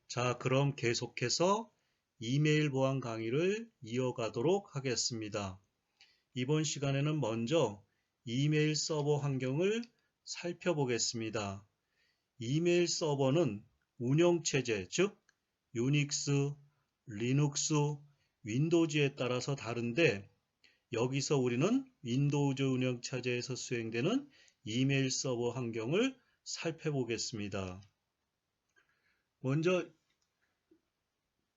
자, 그럼 계속해서 이메일 보안 강의를 이어가도록 하겠습니다. 이번 시간에는 먼저 이메일 서버 환경을 살펴보겠습니다. 이메일 서버는 운영체제, 즉 유닉스, 리눅스, 윈도우즈에 따라서 다른데 여기서 우리는 윈도우즈 운영체제에서 수행되는 이메일 서버 환경을 살펴보겠습니다. 먼저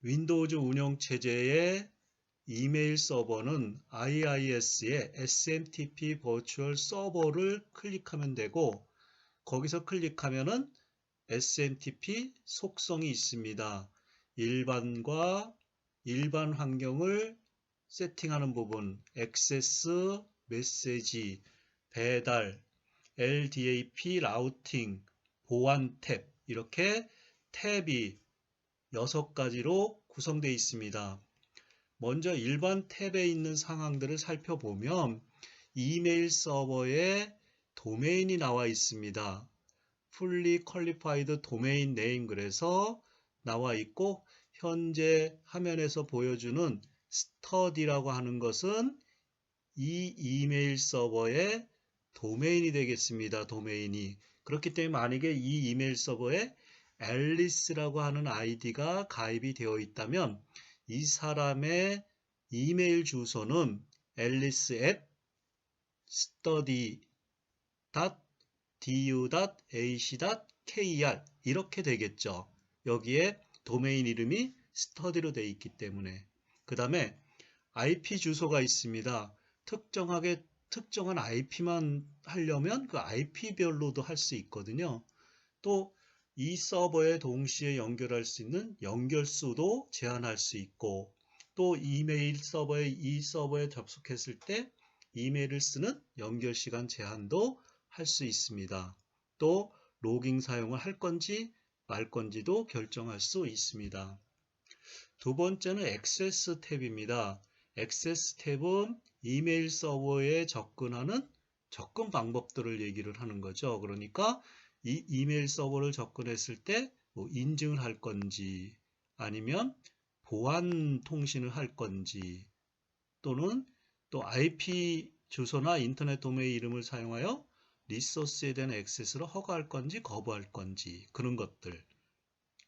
윈도우즈 운영체제의 이메일 서버는 IIS의 SMTP 버추얼 서버를 클릭하면 되고 거기서 클릭하면은 SMTP 속성이 있습니다. 일반과 일반 환경을 세팅하는 부분, 액세스, 메시지, 배달, LDAP 라우팅, 보안 탭 이렇게 탭이 6가지로 구성되어 있습니다. 먼저 일반 탭에 있는 상황들을 살펴보면 이메일 서버에 도메인이 나와 있습니다. Fully Qualified Domain Name 그래서 나와 있고 현재 화면에서 보여주는 study라고 하는 것은 이 이메일 서버의 도메인이 되겠습니다. 도메인이. 그렇기 때문에 만약에 이 이메일 서버에 앨리스라고 하는 아이디가 가입이 되어 있다면 이 사람의 이메일 주소는 alice@du.ac.kr 이렇게 되겠죠. 여기에 도메인 이름이 study로 되어 있기 때문에. 그 다음에 IP 주소가 있습니다. 특정한 IP만 하려면 그 IP별로도 할 수 있거든요. 또 이 서버에 동시에 연결할 수 있는 연결수도 제한할 수 있고 또 이메일 서버에 이 서버에 접속했을 때 이메일을 쓰는 연결 시간 제한도 할 수 있습니다. 또 로깅 사용을 할 건지 말 건지도 결정할 수 있습니다. 두 번째는 액세스 탭입니다. 액세스 탭은 이메일 서버에 접근하는 접근 방법들을 얘기를 하는 거죠. 그러니까 이 이메일 서버를 접근했을 때 뭐 인증을 할 건지 아니면 보안 통신을 할 건지 또는 또 IP 주소나 인터넷 도메인 이름을 사용하여 리소스에 대한 액세스를 허가할 건지 거부할 건지 그런 것들.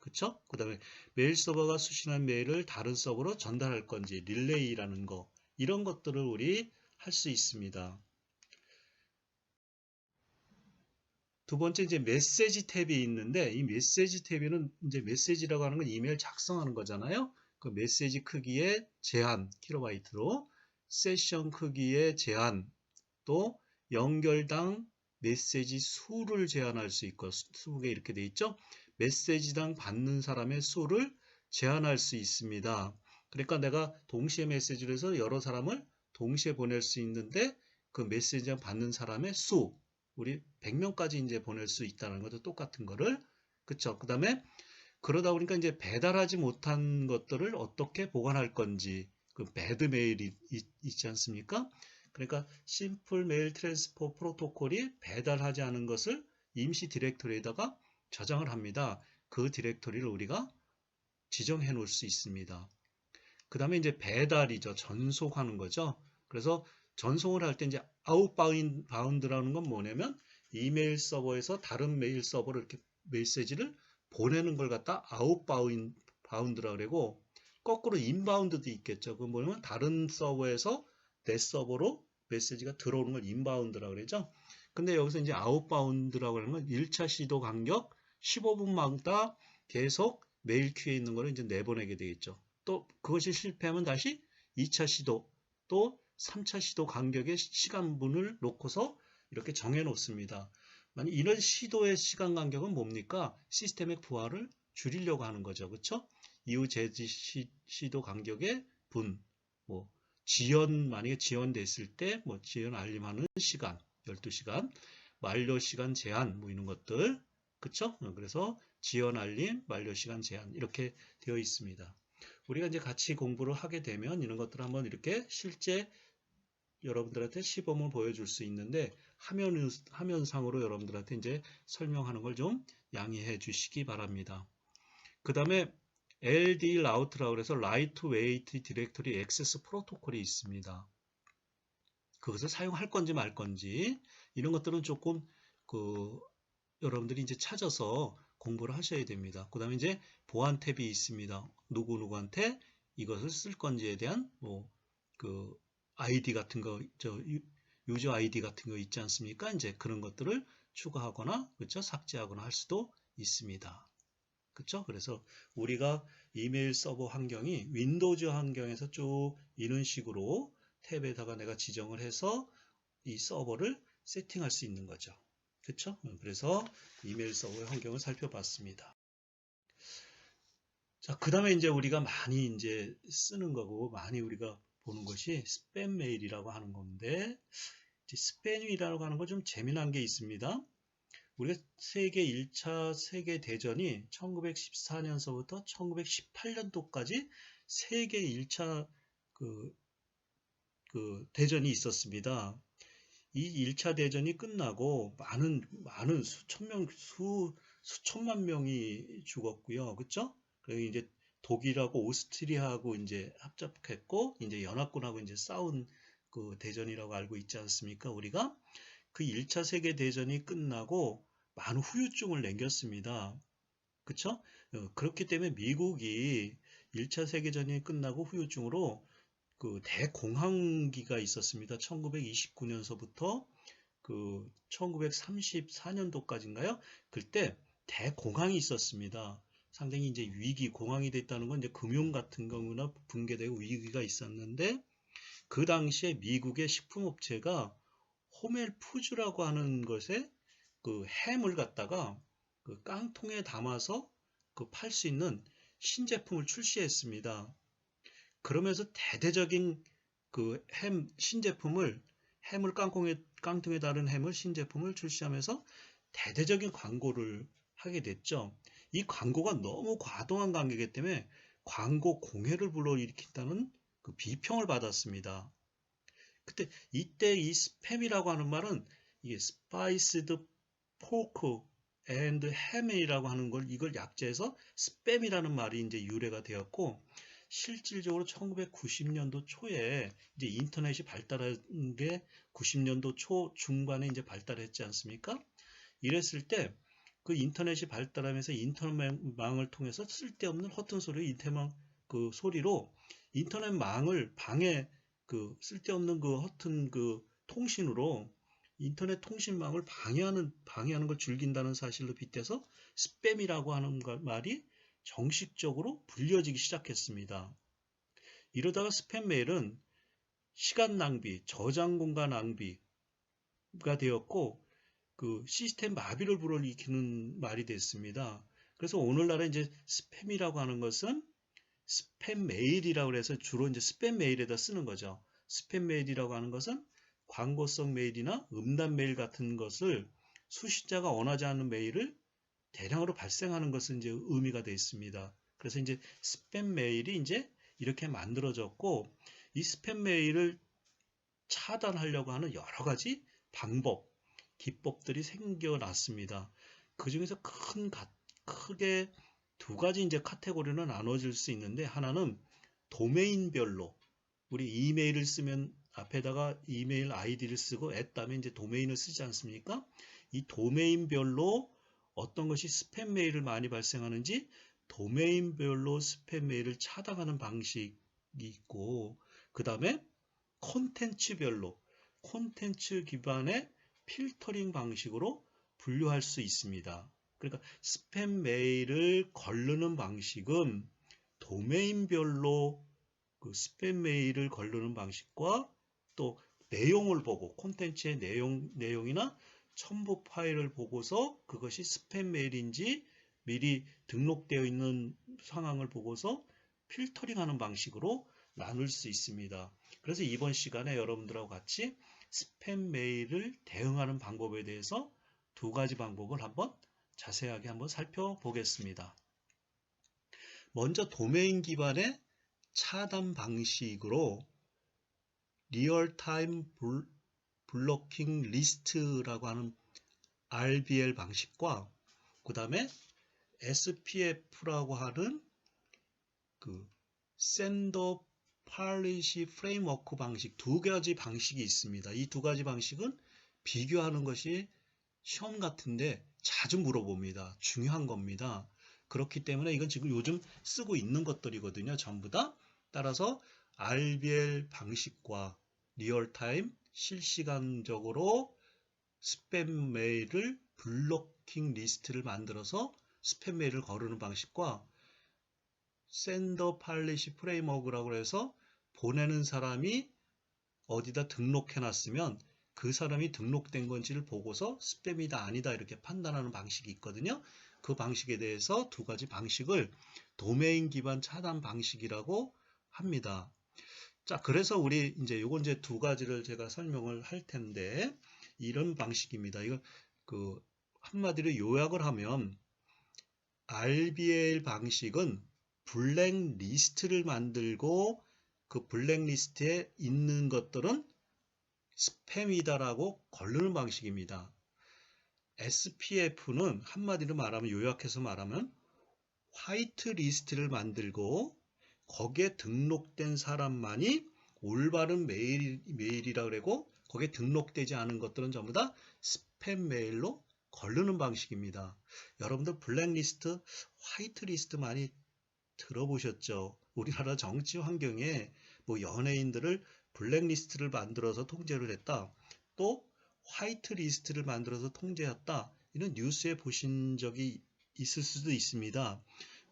그쵸? 그 다음에 메일 서버가 수신한 메일을 다른 서버로 전달할 건지 릴레이라는 거 이런 것들을 우리 할 수 있습니다. 두 번째 이제 메시지 탭이 있는데 이 메시지 탭에는 이제 메시지라고 하는 건 이메일 작성하는 거잖아요. 그 메시지 크기의 제한 킬로바이트로 세션 크기의 제한 또 연결당 메시지 수를 제한할 수 있고 20개 이렇게 돼 있죠. 메시지당 받는 사람의 수를 제한할 수 있습니다. 그러니까 내가 동시에 메시지를 해서 여러 사람을 동시에 보낼 수 있는데 그 메시지당 받는 사람의 수 우리 100명까지 이제 보낼 수 있다는 것도 똑같은 거를 그쵸? 그 다음에 그러다 보니까 이제 배달하지 못한 것들을 어떻게 보관할 건지 그 배드 메일이 있지 않습니까? 그러니까 심플 메일 트랜스포 프로토콜이 배달하지 않은 것을 임시 디렉토리에다가 저장을 합니다. 그 디렉토리를 우리가 지정해 놓을 수 있습니다. 그 다음에 이제 배달이죠. 전송하는 거죠. 그래서 전송을 할 때 이제 아웃바운드라는 건 뭐냐면 이메일 서버에서 다른 메일 서버로 이렇게 메시지를 보내는 걸 갖다 아웃바운드라 그러고 거꾸로 인바운드도 있겠죠. 그건 뭐냐면 다른 서버에서 내 서버로 메시지가 들어오는 걸 인바운드라 그러죠. 근데 여기서 이제 아웃바운드라고 하는 건 1차 시도 간격 15분마다 계속 메일 큐에 있는 거를 이제 내보내게 되겠죠. 또 그것이 실패하면 다시 2차 시도 또 3차 시도 간격의 시간분을 놓고서 이렇게 정해 놓습니다. 만약 이런 시도의 시간 간격은 뭡니까? 시스템의 부하를 줄이려고 하는 거죠. 그렇죠? 이후 제지 시도 간격의 분, 뭐 만약에 지연됐을 때 뭐 지연 알림하는 시간 12시간, 만료 시간 제한 뭐 이런 것들 그렇죠? 그래서 지연 알림, 만료 시간 제한 이렇게 되어 있습니다. 우리가 이제 같이 공부를 하게 되면 이런 것들을 한번 이렇게 실제 여러분들한테 시범을 보여줄 수 있는데 화면상으로 여러분들한테 이제 설명하는 걸 좀 양해해 주시기 바랍니다. 그 다음에 LD 라우트라고 해서 라이트웨이트 디렉터리 액세스 프로토콜이 있습니다. 그것을 사용할 건지 말 건지 이런 것들은 조금 여러분들이 이제 찾아서 공부를 하셔야 됩니다. 그 다음에 이제 보안 탭이 있습니다. 누구누구한테 이것을 쓸 건지에 대한 아이디 같은 거, 유저 아이디 같은 거 있지 않습니까? 이제 그런 것들을 추가하거나, 그렇죠? 삭제하거나 할 수도 있습니다. 그렇죠? 그래서 우리가 이메일 서버 환경이 윈도우즈 환경에서 쭉 이런 식으로 탭에다가 내가 지정을 해서 이 서버를 세팅할 수 있는 거죠. 그렇죠? 그래서 이메일 서버의 환경을 살펴봤습니다. 자, 그 다음에 이제 우리가 많이 이제 쓰는 거고 많이 우리가 보는 것이 스팸 메일이라고 하는 건데, 스팸이라고 하는 거 좀 재미난 게 있습니다. 우리가 세계 1차 세계대전이 1914년서부터 1918년도까지 세계 1차 대전이 있었습니다. 이 1차 대전이 끝나고 많은 수천만 명이 죽었고요. 그쵸? 그리고 이제 독일하고 오스트리아하고 이제 합작했고, 이제 연합군하고 이제 싸운 그 대전이라고 알고 있지 않습니까? 우리가 그 1차 세계대전이 끝나고 많은 후유증을 남겼습니다. 그쵸? 그렇기 때문에 미국이 1차 세계전이 끝나고 후유증으로 대공황기가 있었습니다. 1929년서부터 1934년도까지인가요? 그때 대공황이 있었습니다. 상당히 이제 공황이 됐다는 건 이제 금융 같은 경우나 붕괴되고 위기가 있었는데, 그 당시에 미국의 식품업체가 호멜푸즈라고 하는 것에 햄을 갖다가 깡통에 담아서 팔 수 있는 신제품을 출시했습니다. 그러면서 대대적인 햄을 깡통에 다른 햄을 신제품을 출시하면서 대대적인 광고를 하게 됐죠. 이 광고가 너무 과도한 광고이기 때문에 광고 공해를 불러일으킨다는 비평을 받았습니다. 이때 이 스팸이라고 하는 말은 이게 스파이스드 포크 앤드 햄이라고 하는 이걸 약자해서 스팸이라는 말이 이제 유래가 되었고, 실질적으로 1990년도 초에 이제 인터넷이 발달한 게 90년도 초 중반에 이제 발달했지 않습니까? 이랬을 때 인터넷이 발달하면서 인터넷망을 통해서 쓸데없는 허튼 소리로 인터넷망을 쓸데없는 허튼 통신으로 인터넷 통신망을 방해하는 걸 즐긴다는 사실로 빗대서 스팸이라고 하는 말이 정식적으로 불려지기 시작했습니다. 이러다가 스팸 메일은 시간 낭비, 저장 공간 낭비가 되었고, 시스템 마비를 불러일으키는 말이 됐습니다. 그래서 오늘날에 이제 스팸이라고 하는 것은 스팸 메일이라고 해서 주로 이제 스팸 메일에다 쓰는 거죠. 스팸 메일이라고 하는 것은 광고성 메일이나 음란 메일 같은 것을 수신자가 원하지 않는 메일을 대량으로 발생하는 것은 이제 의미가 되어 있습니다. 그래서 이제 스팸 메일이 이제 이렇게 만들어졌고, 이 스팸 메일을 차단하려고 하는 여러 가지 기법들이 생겨났습니다. 그 중에서 크게 두 가지 이제 카테고리로 나눠질 수 있는데, 하나는 도메인별로 우리 이메일을 쓰면 앞에다가 이메일 아이디를 쓰고 다음에 이제 도메인을 쓰지 않습니까? 이 도메인별로 어떤 것이 스팸 메일을 많이 발생하는지 도메인별로 스팸 메일을 차단하는 방식이 있고, 그 다음에 콘텐츠별로 콘텐츠 기반의 필터링 방식으로 분류할 수 있습니다. 그러니까 스팸 메일을 거르는 방식은 도메인별로 스팸 메일을 거르는 방식과 또 내용을 보고 콘텐츠의 내용이나 첨부 파일을 보고서 그것이 스팸 메일인지 미리 등록되어 있는 상황을 보고서 필터링하는 방식으로 나눌 수 있습니다. 그래서 이번 시간에 여러분들하고 같이 스팸 메일을 대응하는 방법에 대해서 두 가지 방법을 자세하게 한번 살펴보겠습니다. 먼저 도메인 기반의 차단 방식으로 리얼타임 블로킹 리스트라고 하는 RBL 방식과 그 다음에 SPF라고 하는 그 샌더 팔리시 프레임워크 방식, 두 가지 방식이 있습니다. 이 두 가지 방식은 비교하는 것이 시험 같은데 자주 물어봅니다. 중요한 겁니다. 그렇기 때문에 이건 지금 요즘 쓰고 있는 것들이거든요. 전부 다. 따라서 RBL 방식과 리얼타임 실시간적으로 스팸 메일을 블로킹 리스트를 만들어서 스팸 메일을 거르는 방식과 샌더 팔리시 프레임워크라고 해서 보내는 사람이 어디다 등록해 놨으면 그 사람이 등록된 건지를 보고서 스팸이다 아니다 이렇게 판단하는 방식이 있거든요. 그 방식에 대해서 두 가지 방식을 도메인 기반 차단 방식이라고 합니다. 자, 그래서 우리 이제 요건 이제 두 가지를 제가 설명을 할 텐데 이런 방식입니다. 이거 그 한마디로 요약을 하면 RBL 방식은 블랙 리스트를 만들고 그 블랙 리스트에 있는 것들은 스팸이다라고 거르는 방식입니다. SPF는 한마디로 말하면 요약해서 말하면 화이트 리스트를 만들고 거기에 등록된 사람만이 올바른 메일이라고 그러고 거기에 등록되지 않은 것들은 전부 다 스팸 메일로 거르는 방식입니다. 여러분들 블랙리스트, 화이트리스트 많이 들어보셨죠? 우리나라 정치 환경에 뭐 연예인들을 블랙리스트를 만들어서 통제를 했다. 또 화이트리스트를 만들어서 통제했다. 이런 뉴스에 보신 적이 있을 수도 있습니다.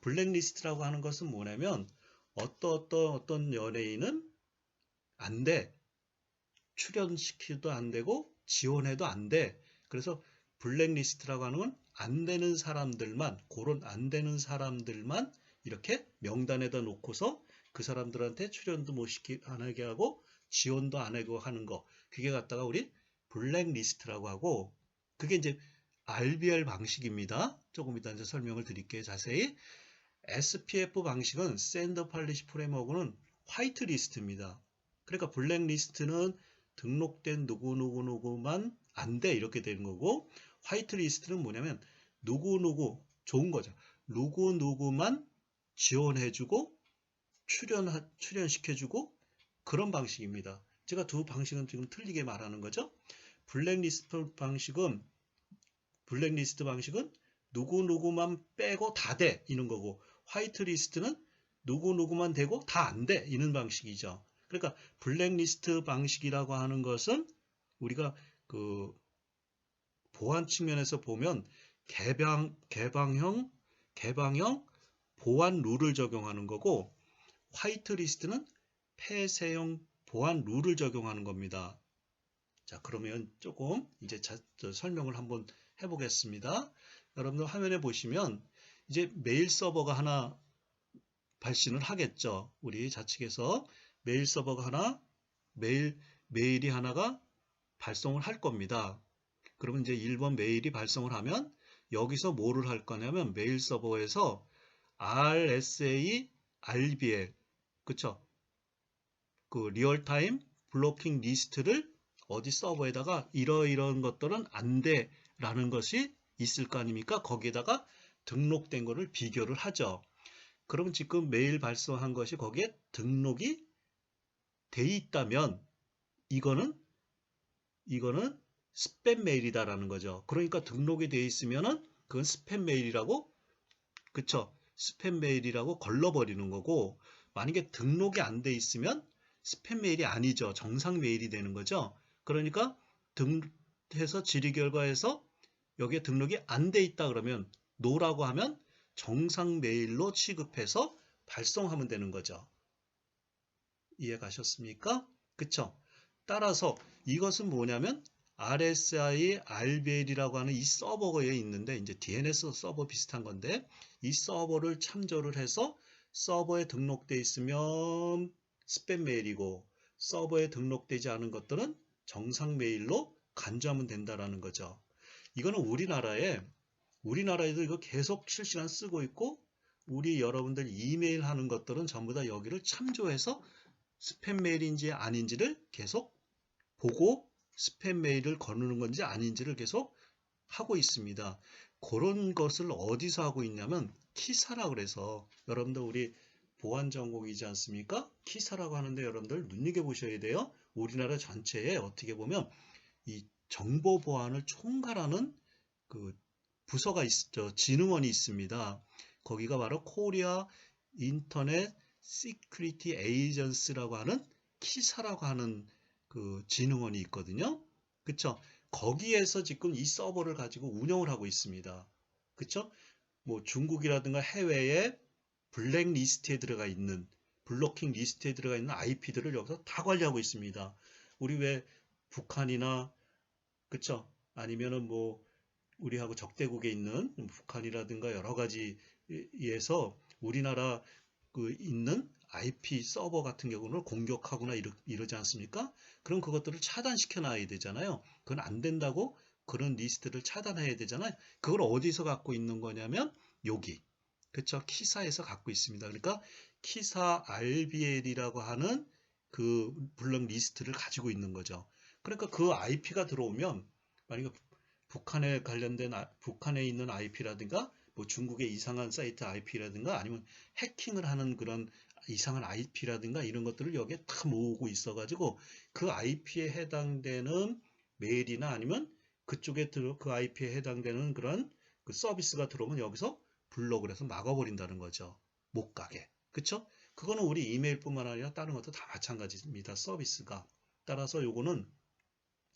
블랙리스트라고 하는 것은 뭐냐면 어떤 연예인은 안 돼. 출연시키도 안 되고 지원해도 안 돼. 그래서 블랙리스트라고 하는 건 안 되는 사람들만, 그런 안 되는 사람들만 이렇게 명단에다 놓고서 그 사람들한테 출연도 안 하게 하고 지원도 안 하고 하는 거. 그게 갖다가 우리 블랙리스트라고 하고 그게 이제 RBL 방식입니다. 조금 이따 이제 설명을 드릴게요. 자세히. SPF 방식은 샌더 팔리시 프레임워크는 화이트 리스트입니다. 그러니까 블랙리스트는 등록된 누구만 안 돼 이렇게 되는 거고 화이트 리스트는 뭐냐면 누구누구 좋은 거죠. 누구누구만 지원해주고 출연시켜주고 그런 방식입니다. 제가 두 방식은 지금 틀리게 말하는 거죠. 블랙리스트 방식은 누구누구만 빼고 다 돼 이런 거고 화이트리스트는 누구누구만 되고 다 안 돼 이런 방식이죠. 그러니까 블랙리스트 방식이라고 하는 것은 우리가 그 보안 측면에서 보면 개방형 보안 룰을 적용하는 거고 화이트리스트는 폐쇄형 보안 룰을 적용하는 겁니다. 자, 그러면 조금 이제 설명을 한번 해보겠습니다. 여러분들 화면에 보시면 이제 메일 서버가 하나 발신을 하겠죠. 우리 좌측에서 메일 서버가 하나, 메일이 하나가 발송을 할 겁니다. 그러면 이제 1번 메일이 발송을 하면 여기서 뭐를 할 거냐면 메일 서버에서 RSA, RBL, 그쵸? 그 리얼타임 블로킹 리스트를 어디 서버에다가 이러이러한 것들은 안 돼 라는 것이 있을 거 아닙니까? 거기에다가 등록된 거를 비교를 하죠. 그러면 지금 메일 발송한 것이 거기에 등록이 돼 있다면 이거는 스팸 메일이다라는 거죠. 그러니까 등록이 돼 있으면은 그건 스팸 메일이라고 그쵸? 스팸 메일이라고 걸러버리는 거고 만약에 등록이 안 돼 있으면 스팸 메일이 아니죠. 정상 메일이 되는 거죠. 그러니까 등해서 질의 결과에서 여기에 등록이 안 돼 있다 그러면 노라고 하면 정상 메일로 취급해서 발송하면 되는 거죠. 이해 가셨습니까? 그쵸? 따라서 이것은 뭐냐면 RSI, RBL이라고 하는 이 서버에 있는데 이제 DNS 서버 비슷한 건데 이 서버를 참조를 해서 서버에 등록되어 있으면 스팸 메일이고 서버에 등록되지 않은 것들은 정상 메일로 간주하면 된다라는 거죠. 이거는 우리나라에도 이거 계속 실시간 쓰고 있고 우리 여러분들 이메일 하는 것들은 전부 다 여기를 참조해서 스팸 메일인지 아닌지를 계속 보고 스팸 메일을 거르는 건지 아닌지를 계속 하고 있습니다. 그런 것을 어디서 하고 있냐면 키사라 그래서 여러분들 우리 보안 전공이지 않습니까? 키사라고 하는데 여러분들 눈여겨보셔야 돼요. 우리나라 전체에 어떻게 보면 이 정보 보안을 총괄하는 그 부서가 있죠. 진흥원이 있습니다. 거기가 바로 코리아 인터넷 시큐리티 에이전스라고 하는 키사라고 하는 그 진흥원이 있거든요. 그쵸? 거기에서 지금 이 서버를 가지고 운영을 하고 있습니다. 그쵸? 뭐 중국이라든가 해외에 블랙리스트에 들어가 있는 블로킹 리스트에 들어가 있는 IP들을 여기서 다 관리하고 있습니다. 우리 왜 북한이나 그쵸? 아니면은 뭐 우리하고 적대국에 있는 북한이라든가 여러 가지에서 우리나라 그 있는 IP 서버 같은 경우는 공격하거나 이러지 않습니까? 그럼 그것들을 차단시켜 놔야 되잖아요. 그건 안 된다고 그런 리스트를 차단해야 되잖아요. 그걸 어디서 갖고 있는 거냐면 여기. 그쵸? 키사에서 갖고 있습니다. 그러니까 키사 RBL이라고 하는 그 블럭 리스트를 가지고 있는 거죠. 그러니까 그 IP가 들어오면 만약에 북한에 관련된 북한에 있는 IP라든가 뭐 중국의 이상한 사이트 IP라든가 아니면 해킹을 하는 그런 이상한 IP라든가 이런 것들을 여기에 다 모으고 있어가지고 그 IP에 해당되는 메일이나 아니면 그쪽에 그 IP에 해당되는 그런 그 서비스가 들어오면 여기서 블록을 해서 막아버린다는 거죠. 못 가게. 그쵸? 그거는 우리 이메일뿐만 아니라 다른 것도 다 마찬가지입니다. 서비스가. 따라서 요거는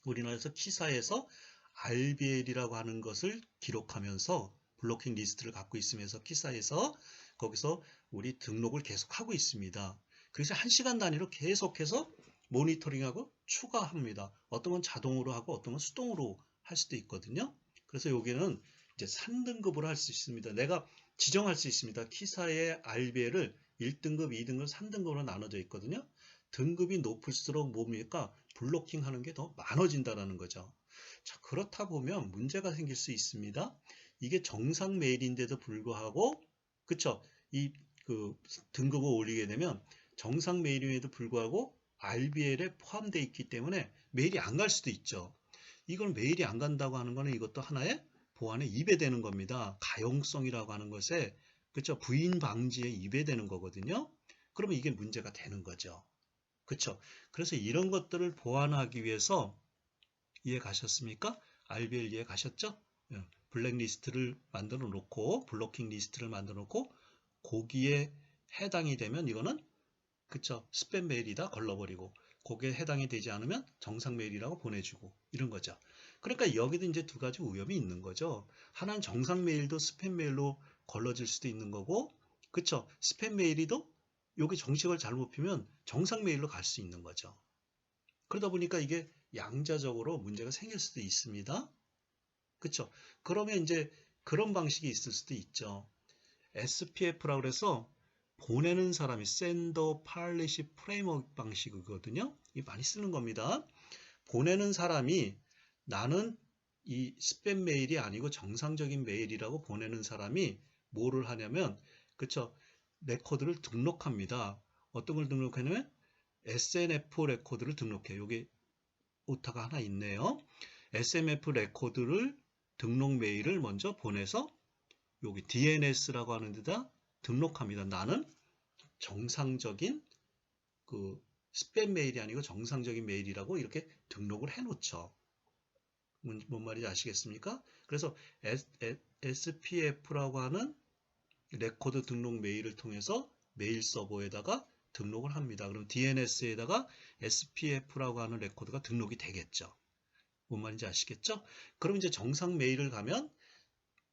우리나라에서 키사에서 RBL이라고 하는 것을 기록하면서 블로킹 리스트를 갖고 있으면서 키사에서 거기서 우리 등록을 계속하고 있습니다. 그래서 1시간 단위로 계속해서 모니터링하고 추가합니다. 어떤 건 자동으로 하고 어떤 건 수동으로 할 수도 있거든요. 그래서 여기는 이제 3등급으로 할 수 있습니다. 내가 지정할 수 있습니다. 키사의 RBL을 1등급, 2등급, 3등급으로 나눠져 있거든요. 등급이 높을수록 뭡니까? 블로킹 하는 게 더 많아진다는 거죠. 자, 그렇다 보면 문제가 생길 수 있습니다. 이게 정상 메일인데도 불구하고, 그쵸? 그 등급을 올리게 되면 정상 메일임에도 불구하고 RBL에 포함되어 있기 때문에 메일이 안 갈 수도 있죠. 이건 메일이 안 간다고 하는 거는 이것도 하나의 보안에 위배되는 겁니다. 가용성이라고 하는 것에, 그쵸? 부인 방지에 위배되는 거거든요. 그러면 이게 문제가 되는 거죠. 그쵸? 그래서 이런 것들을 보완하기 위해서 이해 가셨습니까? RBL 이해 가셨죠? 블랙리스트를 만들어 놓고 블로킹 리스트를 만들어 놓고 거기에 해당이 되면 이거는 그쵸? 스팸 메일이다 걸러버리고 거기에 해당이 되지 않으면 정상 메일이라고 보내주고 이런 거죠. 그러니까 여기도 이제 두 가지 위험이 있는 거죠. 하나는 정상 메일도 스팸 메일로 걸러질 수도 있는 거고 그쵸? 스팸 메일이도 여기 정식을 잘못 피면 정상 메일로 갈 수 있는 거죠. 그러다 보니까 이게 양자적으로 문제가 생길 수도 있습니다. 그쵸? 그러면 이제 그런 방식이 있을 수도 있죠. SPF라고 그래서 보내는 사람이 샌더 팔리시 프레임워크 방식이거든요. 이 많이 쓰는 겁니다. 보내는 사람이 나는 이 스팸 메일이 아니고 정상적인 메일이라고 보내는 사람이 뭐를 하냐면 그쵸? 레코드를 등록합니다. 어떤 걸 등록하냐면 SNF 레코드를 등록해요. 여기 오타가 하나 있네요. SMF 레코드를 등록 메일을 먼저 보내서 여기 DNS라고 하는 데다 등록합니다. 나는 정상적인 그 스팸 메일이 아니고 정상적인 메일이라고 이렇게 등록을 해 놓죠. 뭔 말인지 아시겠습니까? 그래서 SPF라고 하는 레코드 등록 메일을 통해서 메일 서버에다가 등록을 합니다. 그럼 DNS에다가 SPF라고 하는 레코드가 등록이 되겠죠. 뭔 말인지 아시겠죠? 그럼 이제 정상 메일을 가면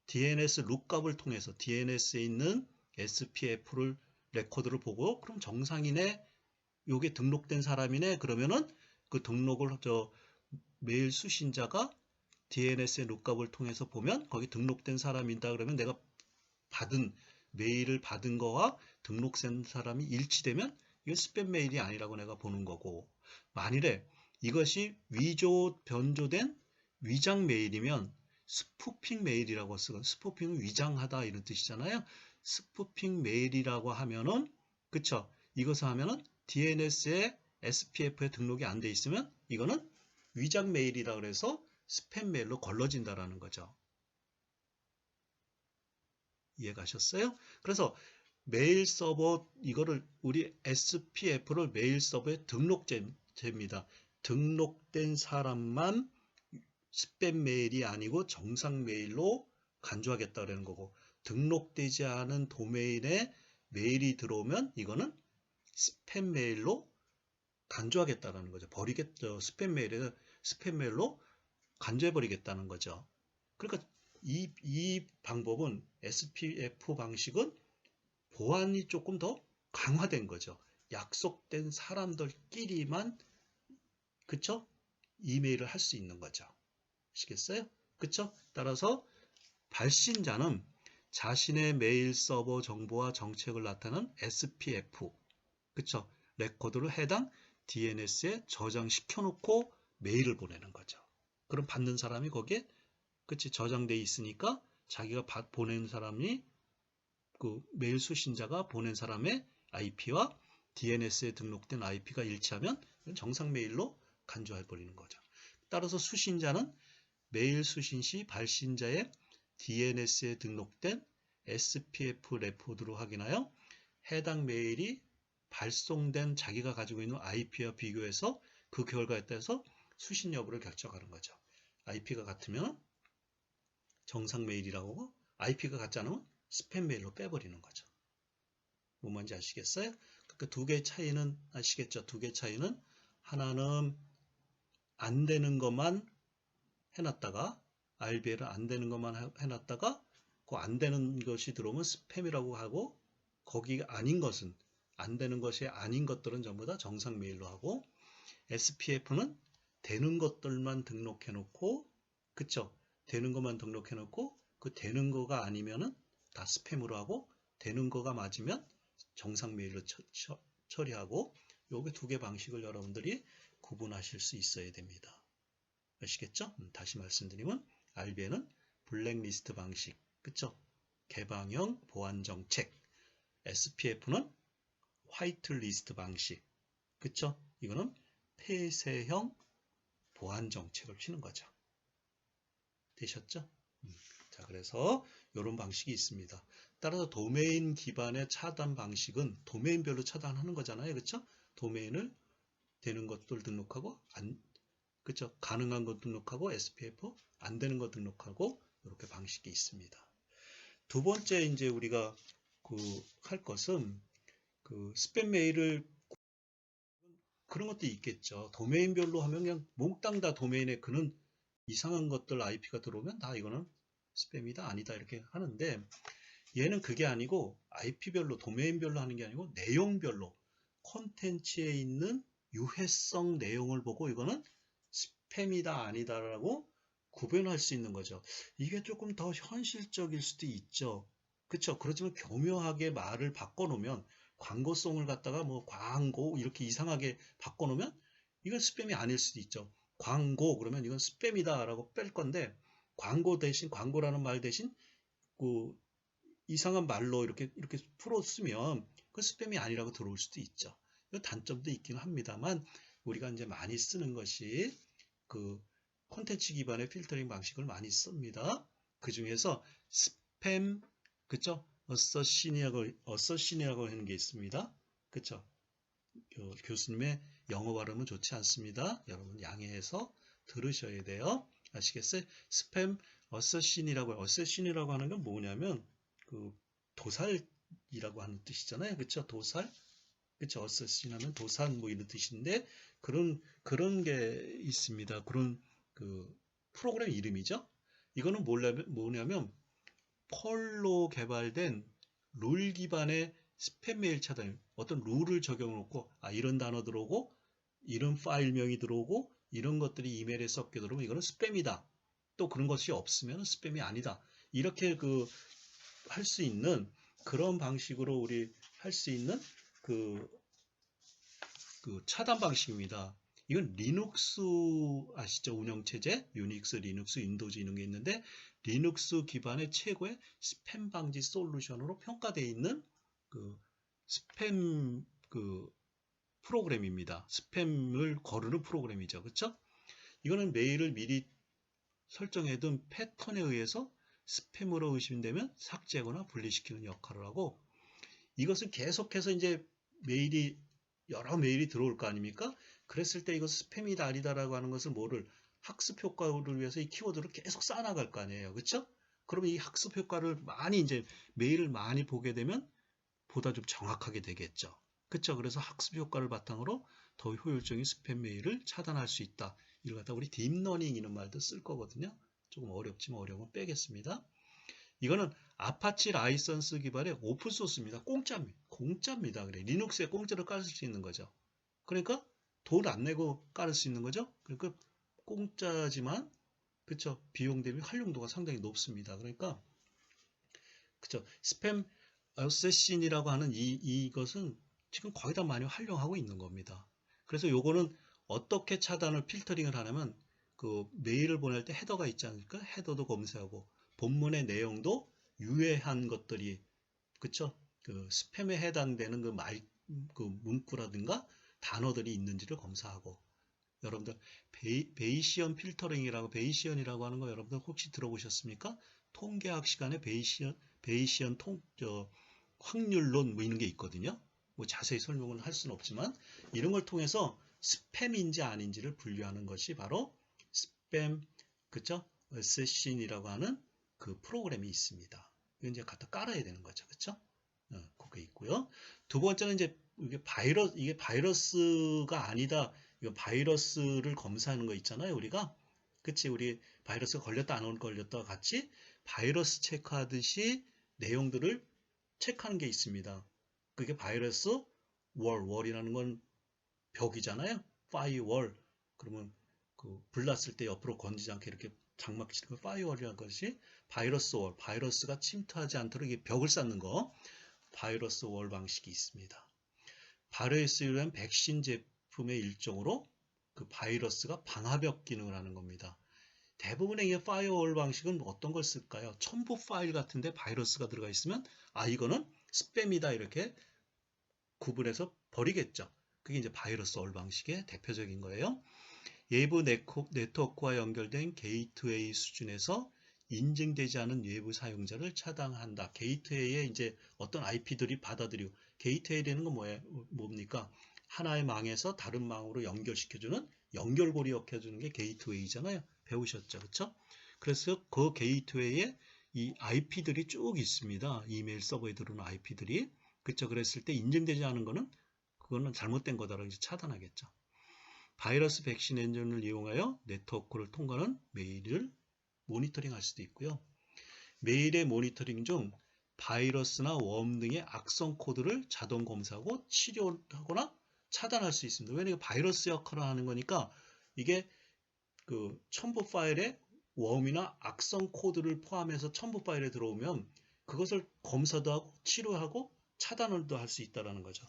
DNS 룩값을 통해서 DNS에 있는 SPF를 레코드를 보고 그럼 정상이네, 요게 등록된 사람이네 그러면은 그 등록을 메일 수신자가 DNS의 룩값을 통해서 보면 거기 등록된 사람이다 그러면 내가 받은 메일을 받은 거와 등록된 사람이 일치되면 이건 스팸 메일이 아니라고 내가 보는 거고 만일에 이것이 위조 변조된 위장 메일이면 스푸핑 메일이라고 쓰고 스푸핑은 위장하다 이런 뜻이잖아요. 스푸핑 메일이라고 하면은 그쵸? 이것을 하면은 DNS에 SPF에 등록이 안 돼 있으면 이거는 위장 메일이라 그래서 스팸 메일로 걸러진다라는 거죠. 이해 가셨어요? 그래서 메일 서버 이거를 우리 SPF를 메일 서버에 등록제입니다. 등록된 사람만 스팸 메일이 아니고 정상 메일로 간주하겠다는 거고, 등록되지 않은 도메인에 메일이 들어오면 이거는 스팸 메일로 간주하겠다는 거죠. 버리겠죠. 스팸 메일로 간주해 버리겠다는 거죠. 그러니까 이 방법은 SPF 방식은 보안이 조금 더 강화된 거죠. 약속된 사람들끼리만, 그쵸? 이메일을 할 수 있는 거죠. 아시겠어요? 그쵸? 따라서 발신자는 자신의 메일 서버 정보와 정책을 나타내는 SPF, 그쵸? 레코드를 해당 DNS에 저장시켜 놓고 메일을 보내는 거죠. 그럼 받는 사람이 거기에, 그치? 저장돼 있으니까 자기가 보낸 사람이, 그 메일 수신자가 보낸 사람의 IP와 DNS에 등록된 IP가 일치하면 정상 메일로 간주해 버리는 거죠. 따라서 수신자는 메일 수신 시 발신자의 DNS에 등록된 SPF 레코드로 확인하여 해당 메일이 발송된 자기가 가지고 있는 IP와 비교해서 그 결과에 따라서 수신 여부를 결정하는 거죠. IP가 같으면 정상 메일이라고 하고, IP가 같지 않으면 스팸 메일로 빼버리는 거죠. 뭔 말인지 아시겠어요? 그러니까 두 개의 차이는 아시겠죠? 두 개의 차이는, 하나는 안 되는 것만 해놨다가, RBL은 안 되는 것만 해놨다가 그 안 되는 것이 들어오면 스팸이라고 하고, 거기가 아닌 것은, 안 되는 것이 아닌 것들은 전부 다 정상 메일로 하고, SPF는 되는 것들만 등록해 놓고, 그쵸? 되는 것만 등록해 놓고, 그 되는 거가 아니면은 다 스팸으로 하고, 되는 거가 맞으면 정상 메일로 처리하고, 요게 두 개 방식을 여러분들이 구분하실 수 있어야 됩니다. 아시겠죠? 다시 말씀드리면 RBN은 블랙리스트 방식, 그쵸? 개방형 보안 정책. SPF는 화이트리스트 방식, 그쵸? 이거는 폐쇄형 보안 정책을 치는 거죠. 되셨죠? 자, 그래서 이런 방식이 있습니다. 따라서 도메인 기반의 차단 방식은 도메인별로 차단하는 거잖아요, 그렇죠? 도메인을 되는 것들 등록하고, 그렇죠? 가능한 것 등록하고, SPF 안 되는 것 등록하고, 이렇게 방식이 있습니다. 두 번째 이제 우리가 할 것은 스팸 메일을, 그런 것도 있겠죠. 도메인별로 하면 그냥 몽땅 다 도메인에 그는 이상한 것들 IP가 들어오면 다 이거는 스팸이다 아니다 이렇게 하는데, 얘는 그게 아니고 IP별로 도메인별로 하는 게 아니고 내용별로 콘텐츠에 있는 유해성 내용을 보고 이거는 스팸이다 아니다라고 구별할 수 있는 거죠. 이게 조금 더 현실적일 수도 있죠. 그렇죠? 그렇지만 교묘하게 말을 바꿔놓으면, 광고송을 갖다가 뭐 광고 이렇게 이상하게 바꿔놓으면 이건 스팸이 아닐 수도 있죠. 광고 그러면 이건 스팸이다라고 뺄 건데, 광고 대신, 광고라는 말 대신 그 이상한 말로 이렇게 풀어 쓰면 그 스팸이 아니라고 들어올 수도 있죠. 단점도 있긴 합니다만, 우리가 이제 많이 쓰는 것이 그 콘텐츠 기반의 필터링 방식을 많이 씁니다. 그 중에서 스팸, 그쵸? 어서신이라고 하는 게 있습니다. 그쵸? 교수님의 영어 발음은 좋지 않습니다. 여러분 양해해서 들으셔야 돼요. 아시겠어요? 스팸 어서신이라고 하는 건 뭐냐면 도살이라고 하는 뜻이잖아요. 그쵸? 도살? 그쵸? 어서신 하면 도산 뭐 이런 뜻인데, 그런 게 있습니다. 그런 프로그램 이름이죠. 이거는 뭐냐면 펄로 개발된 룰 기반의 스팸 메일 차단, 어떤 룰을 적용해놓고, 이런 단어 들어오고, 이런 파일명이 들어오고, 이런 것들이 이메일에 섞여 들어오면 이거는 스팸이다. 또 그런 것이 없으면 스팸이 아니다. 이렇게 할 수 있는 그런 방식으로 우리 할 수 있는 차단 방식입니다. 이건 리눅스 아시죠? 운영체제, 유닉스, 리눅스, 윈도우즈 이런 게 있는데, 리눅스 기반의 최고의 스팸 방지 솔루션으로 평가되어 있는 스팸 프로그램입니다. 스팸을 거르는 프로그램이죠. 그렇죠? 이거는 메일을 미리 설정해둔 패턴에 의해서 스팸으로 의심되면 삭제하거나 분리시키는 역할을 하고, 이것은 계속해서 이제 여러 메일이 들어올 거 아닙니까? 그랬을 때 이거 스팸이다 아니다라고 하는 것을 뭐를 학습 효과를 위해서 이 키워드를 계속 쌓아나갈 거 아니에요. 그렇죠? 그러면 이 학습 효과를 많이 이제 메일을 많이 보게 되면 보다 좀 정확하게 되겠죠. 그렇죠? 그래서 학습 효과를 바탕으로 더 효율적인 스팸 메일을 차단할 수 있다. 이걸 갖다 우리 딥러닝이라는 말도 쓸 거거든요. 조금 어렵지만 어려우면 빼겠습니다. 이거는 아파치 라이선스 기반의 오픈소스입니다. 공짜입니다. 그래. 리눅스에 공짜로 깔을 수 있는 거죠. 그러니까 돈 안 내고 깔을 수 있는 거죠. 그러니까 공짜지만 그쵸, 비용 대비 활용도가 상당히 높습니다. 그러니까 그쵸, 스팸 어세신이라고 하는 이것은 지금 거의 다 많이 활용하고 있는 겁니다. 그래서 요거는 어떻게 차단을 필터링을 하냐면 그 메일을 보낼 때 헤더가 있지 않습니까? 헤더도 검색하고 본문의 내용도 유해한 것들이 그쵸? 그 스팸에 해당되는 그 문구라든가 단어들이 있는지를 검사하고 여러분들 베이시언 필터링이라고 베이시언이라고 하는 거 여러분들 혹시 들어보셨습니까? 통계학 시간에 베이시언 확률론 뭐 이런 게 있거든요. 뭐 자세히 설명을 할 수는 없지만 이런 걸 통해서 스팸인지 아닌지를 분류하는 것이 바로 스팸 그쵸? 어세신이라고 하는 그 프로그램이 있습니다. 이거 이제 갖다 깔아야 되는 거죠. 그쵸? 그게 있고요. 두 번째는 이제 이게 바이러스가 아니다. 이거 바이러스를 검사하는 거 있잖아요. 우리가. 그치? 우리 바이러스가 걸렸다 안 걸렸다 같이 바이러스 체크하듯이 내용들을 체크하는 게 있습니다. 그게 바이러스 월이라는 건 벽이잖아요. 파이월. 그러면 그 불났을 때 옆으로 건지지 않게 이렇게 장막 치는 거 파이월이라는 것이 바이러스가 침투하지 않도록 벽을 쌓는 거. 바이러스 월 방식이 있습니다. 바이러스에 의한 백신 제품의 일종으로 그 바이러스가 방화벽 기능을 하는 겁니다. 대부분의 이 파이어월 방식은 어떤 걸 쓸까요? 첨부 파일 같은데 바이러스가 들어가 있으면 이거는 스팸이다 이렇게 구분해서 버리겠죠. 그게 이제 바이러스 월 방식의 대표적인 거예요. 외부 네트워크와 연결된 게이트웨이 수준에서 인증되지 않은 외부 사용자를 차단한다. 게이트웨이에 이제 어떤 IP들이 받아들이고 게이트웨이라는 건 뭡니까? 하나의 망에서 다른 망으로 연결시켜주는 연결고리 역해주는 게 게이트웨이잖아요. 배우셨죠, 그렇죠? 그래서 그 게이트웨이에 이 IP들이 쭉 있습니다. 이메일 서버에 들어오는 IP들이 그렇죠. 그랬을 때 인증되지 않은 거는 그거는 잘못된 거다라고 이제 차단하겠죠. 바이러스 백신 엔진을 이용하여 네트워크를 통과하는 메일을 모니터링 할 수도 있고요. 메일의 모니터링 중 바이러스나 웜 등의 악성 코드를 자동 검사하고 치료하거나 차단할 수 있습니다. 왜냐하면 바이러스 역할을 하는 거니까 이게 그 첨부 파일에 웜이나 악성 코드를 포함해서 첨부 파일에 들어오면 그것을 검사도 하고 치료하고 차단을도 할 수 있다는 거죠.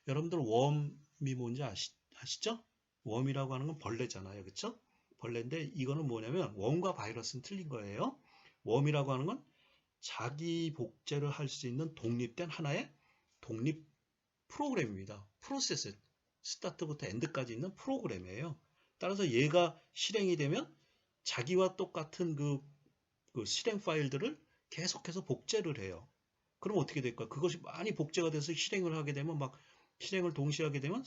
여러분들 웜이 뭔지 아시죠? 웜이라고 하는 건 벌레잖아요. 그렇죠? 벌레인데 이거는 뭐냐면 웜과 바이러스는 틀린 거예요. 웜이라고 하는 건 자기 복제를 할 수 있는 독립된 하나의 독립 프로그램입니다. 프로세스, 스타트부터 엔드까지 있는 프로그램이에요. 따라서 얘가 실행이 되면 자기와 똑같은 그 실행 파일들을 계속해서 복제를 해요. 그럼 어떻게 될까? 그것이 많이 복제가 돼서 실행을 하게 되면 실행을 동시에 하게 되면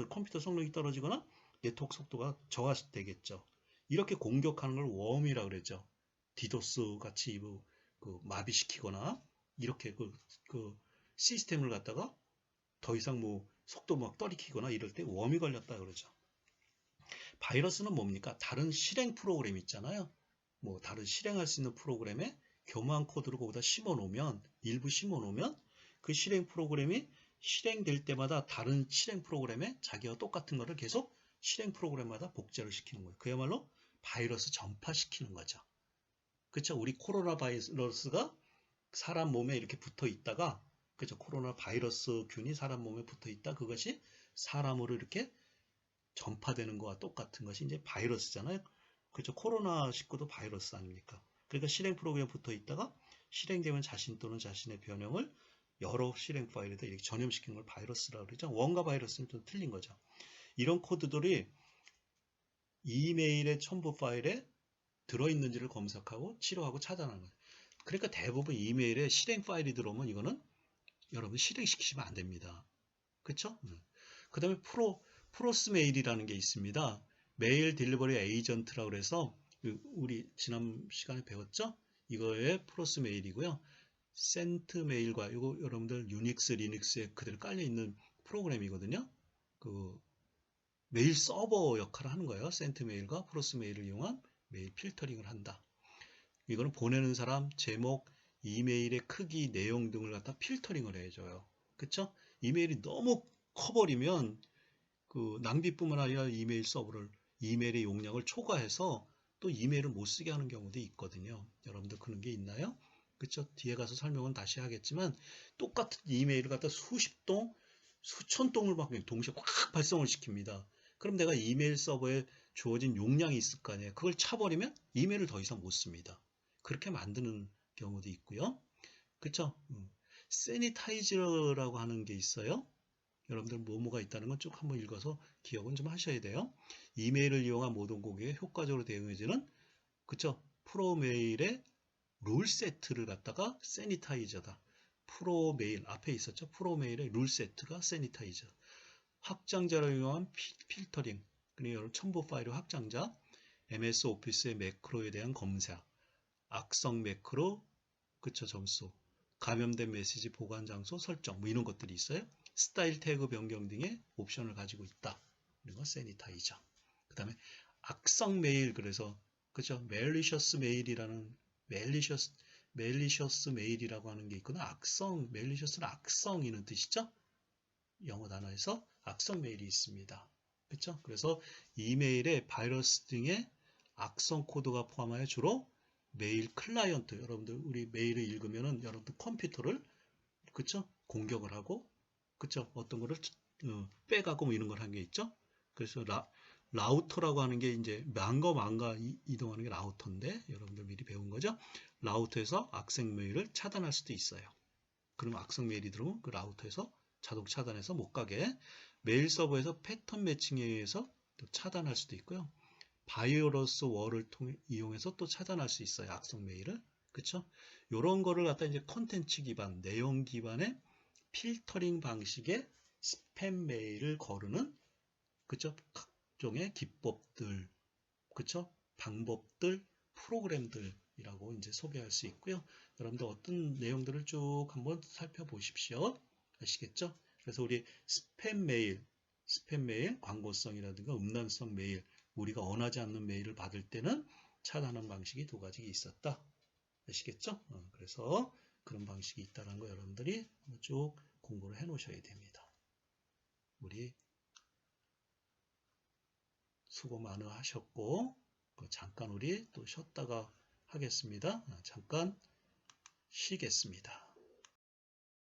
컴퓨터 성능이 떨어지거나 네트워크 속도가 저하되겠죠. 이렇게 공격하는 걸 웜이라고 그랬죠. 디도스 같이 마비시키거나 이렇게 그 시스템을 갖다가 더 이상 속도 떨이키거나 이럴 때 웜이 걸렸다 그러죠. 바이러스는 뭡니까? 다른 실행 프로그램 있잖아요. 다른 실행할 수 있는 프로그램에 교묘한 코드를 거기다 일부 심어 놓으면 그 실행 프로그램이 실행될 때마다 다른 실행 프로그램에 자기와 똑같은 거를 계속 실행 프로그램마다 복제를 시키는 거예요. 그야말로 바이러스 전파시키는 거죠. 그렇죠? 우리 코로나 바이러스가 사람 몸에 이렇게 붙어 있다가 그렇죠? 코로나 바이러스 균이 사람 몸에 붙어 있다. 그것이 사람으로 이렇게 전파되는 거와 똑같은 것이 이제 바이러스잖아요. 그렇죠? 코로나19도 바이러스 아닙니까? 그러니까 실행 프로그램에 붙어 있다가 실행되면 자신 또는 자신의 변형을 여러 실행 파일에다 이렇게 전염시키는 걸 바이러스라고 그러죠. 원가 바이러스는 좀 틀린 거죠. 이런 코드들이 이메일의 첨부 파일에 들어있는지를 검색하고 치료하고 차단하는 거예요. 그러니까 대부분 이메일에 실행 파일이 들어오면 이거는 여러분 실행시키시면 안 됩니다. 그쵸? 그 다음에 프로스 메일이라는 게 있습니다. 메일 딜리버리 에이전트라고 그래서 우리 지난 시간에 배웠죠? 이거의 프로스 메일이고요. 센트 메일과 이거 여러분들 유닉스, 리눅스에 그대로 깔려 있는 프로그램이거든요. 그 메일 서버 역할을 하는 거예요. 센트 메일과 프로스 메일을 이용한 메일 필터링을 한다. 이거는 보내는 사람, 제목, 이메일의 크기, 내용 등을 갖다 필터링을 해줘요. 그쵸? 이메일이 너무 커버리면 그 낭비뿐만 아니라 이메일 서버를 이메일의 용량을 초과해서 또 이메일을 못 쓰게 하는 경우도 있거든요. 여러분들 그런 게 있나요? 그쵸? 뒤에 가서 설명은 다시 하겠지만 똑같은 이메일을 갖다 수십 동, 수천 동을 막 동시에 꽉 발송을 시킵니다. 그럼 내가 이메일 서버에 주어진 용량이 있을 거 아니에요. 그걸 차버리면 이메일을 더 이상 못 씁니다. 그렇게 만드는 경우도 있고요. 그쵸? 세니타이저라고 하는 게 있어요. 여러분들 뭐뭐가 있다는 건 쭉 한번 읽어서 기억은 좀 하셔야 돼요. 이메일을 이용한 모든 고객에 효과적으로 대응해주는 그쵸? 프로메일의 룰 세트를 갖다가 세니타이저다. 프로메일 앞에 있었죠? 프로메일의 룰 세트가 세니타이저. 확장자를 이용한 필터링. 그러니까 여러분 첨부 파일의 확장자. MS 오피스의 매크로에 대한 검사. 악성 매크로 그쵸 점수. 감염된 메시지 보관 장소 설정 뭐 이런 것들이 있어요. 스타일 태그 변경 등의 옵션을 가지고 있다. 그리고 세니타이저. 그 다음에 악성 메일 그래서 그죠 멜리셔스 메일이라는 멜리셔스 메일이라고 하는 게 있거나 악성 멜리셔스는 악성이는 뜻이죠. 영어 단어에서 악성 메일이 있습니다. 그렇죠? 그래서 이메일에 바이러스 등의 악성 코드가 포함하여 주로 메일 클라이언트 여러분들 우리 메일을 읽으면은 여러분들 컴퓨터를 그쵸 공격을 하고 그쵸 어떤 거를 빼가고 뭐 이런 걸 한 게 있죠. 그래서 라우터라고 하는 게 이제 망가 이동하는 게 라우터인데 여러분들 미리 배운 거죠. 라우터에서 악성 메일을 차단할 수도 있어요. 그럼 악성 메일이 들어오면 그 라우터에서 자동 차단해서 못 가게 메일 서버에서 패턴 매칭에 의해서 또 차단할 수도 있고요. 바이러스 월을 이용해서 또 차단할 수 있어요. 악성 메일을. 그쵸? 요런 거를 갖다 이제 컨텐츠 기반, 내용 기반의 필터링 방식의 스팸 메일을 거르는 그쵸? 각종의 기법들, 그쵸? 방법들, 프로그램들이라고 이제 소개할 수 있고요. 여러분들 어떤 내용들을 쭉 한번 살펴보십시오. 아시겠죠? 그래서 우리 스팸 메일, 광고성이라든가 음란성 메일, 우리가 원하지 않는 메일을 받을 때는 차단하는 방식이 두 가지 있었다. 아시겠죠? 그래서 그런 방식이 있다는 거 여러분들이 쭉 공부를 해 놓으셔야 됩니다. 우리 수고 많이 하셨고 잠깐 우리 또 쉬었다가 하겠습니다. 잠깐 쉬겠습니다.